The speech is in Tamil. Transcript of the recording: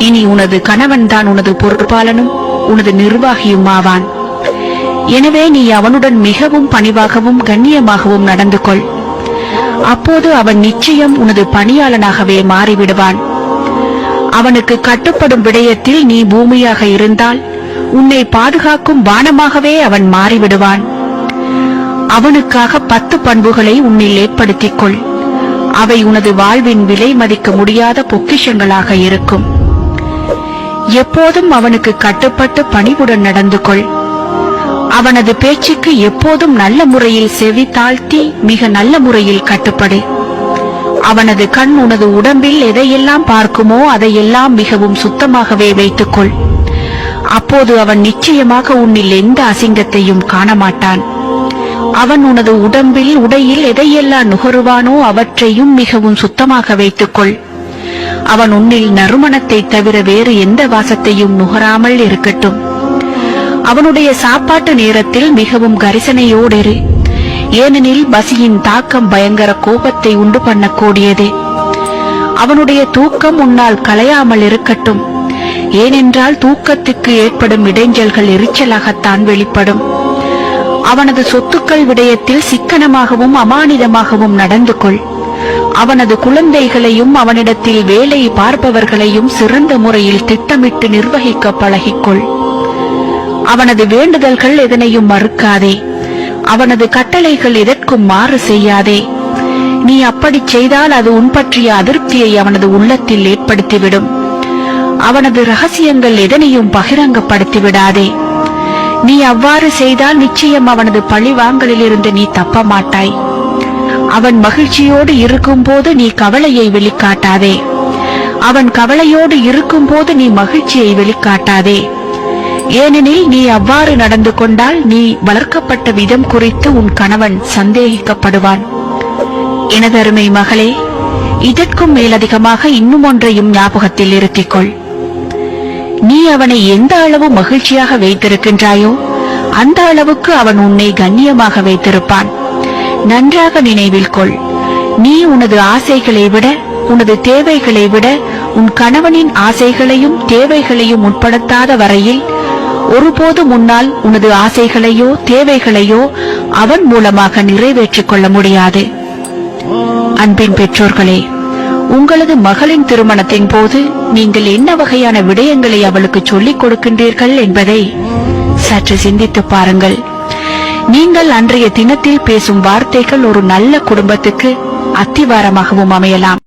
இனி உனது கணவன் தான் உனது பொறுப்பாளனும் உனது நிர்வாகியும் ஆவான். எனவே நீ அவனுடன் மிகவும் பணிவாகவும் கண்ணியமாகவும் நடந்து கொள். அப்போது அவன் நிச்சயம் உனது பணியாளனாகவே மாறிவிடுவான். அவனுக்கு கட்டுப்படும் விடயத்தில் நீ பூமியாக இருந்தால் உன்னை பாதுகாக்கும் வானமாகவே அவன் மாறிவிடுவான். அவனுக்காக 10 பண்புகளை உன்னில் ஏற்படுத்திக் கொள். அவை உனது வாழ்வின் விலை மதிக்க முடியாத பொக்கிஷங்களாக இருக்கும். எப்போதும் அவனுக்கு கட்டுப்பட்டு பணிவுடன் நடந்து கொள். அவனது பேச்சுக்கு எப்போதும் நல்ல முறையில் செவி தாழ்த்தி மிக நல்ல முறையில் கட்டுப்படு. அவனது கண் உனது உடம்பில் எதையெல்லாம் பார்க்குமோ அதையெல்லாம் மிகவும் சுத்தமாகவே வைத்துக்கொள். அப்போது அவன் நிச்சயமாக உன்னில் எந்த அசிங்கத்தையும் காணமாட்டான். அவன் உனது உடம்பில் உடையில் எதையெல்லாம் நுகருவானோ அவற்றையும் மிகவும் சுத்தமாக வைத்துக்கொள். அவன் உன்னில் நறுமணத்தை தவிர வேறு எந்த வாசத்தையும் நுகராமல் இருக்கட்டும். அவனுடைய சாப்பாட்டு நேரத்தில் மிகவும் கரிசனையோடு இரு. ஏனெனில் பசியின் தாக்கம் பயங்கர கோபத்தை உண்டு பண்ணக்கூடியது. அவனுடைய தூக்கம் உன்னால் கலையாமல் இருக்கட்டும். ஏனென்றால் தூக்கத்துக்கு ஏற்படும் இடைஞ்சல்கள் எரிச்சலாகத்தான் வெளிப்படும். அவனது சொத்துக்கள் விடயத்தில் சிக்கனமாகவும் அமானிதமாகவும் நடந்து கொள். அவனது குழந்தைகளையும் அவனிடத்தில் வேலை பார்ப்பவர்களையும் சிறந்த முறையில் திட்டமிட்டு நிர்வகிக்க பழகிக்கொள். அவனது வேண்டுதல்கள் எதனையும் மறுக்காதே. அவனது கட்டளைகள் எதற்கும் மாறு செய்யாதே. நீ அப்படி செய்தால் அது உன் பற்றிய அதிருப்தியை அவனது உள்ளத்தில் ஏற்படுத்திவிடும். அவனது ரகசியங்கள் எதனையும் பகிரங்கப்படுத்திவிடாதே. நீ அவ்வாறு செய்தால் நிச்சயம் அவனது பழிவாங்கலிலிருந்து நீ தப்ப மாட்டாய். அவன் மகிழ்ச்சியோடு இருக்கும் போது நீ கவலையை வெளிக்காட்டாதே. அவன் கவலையோடு இருக்கும் போது நீ மகிழ்ச்சியை வெளிக்காட்டாதே. ஏனெனில் நீ அவ்வாறு நடந்து கொண்டால் நீ வளர்க்கப்பட்ட விதம் குறித்து உன் கணவன் சந்தேகிக்கப்படுவான். எனதருமை மகளே, இதற்கும் மேலதிகமாக இன்னும் ஒன்றையும் ஞாபகத்தில் இருத்திக்கொள். நீ அவனை எந்த அளவு மகிழ்ச்சியாக வைத்திருக்கின்றாயோ அந்த அளவுக்கு அவன் உன்னை கண்ணியமாக வைத்திருப்பான். நன்றாக நினைவில் கொள். நீ உனது ஆசைகளை விட உனது தேவைகளை விட உன் கணவனின் ஆசைகளையும் தேவைகளையும் உட்படுத்தாத வரையில் ஒருபோதும் முன்னால் உனது ஆசைகளையோ தேவைகளையோ அவன் மூலமாக நிறைவேற்றிக் கொள்ள முடியாது. அன்பின் பெற்றோர்களே, உங்களது மகளின் திருமணத்தின் போது நீங்கள் என்ன வகையான விடயங்களை அவளுக்கு சொல்லிக் கொடுக்கின்றீர்கள் என்பதை சற்று சிந்தித்து பாருங்கள். நீங்கள் அன்றைய தினத்தில் பேசும் வார்த்தைகள் ஒரு நல்ல குடும்பத்துக்கு அத்திவாரமாகவும் அமையலாம்.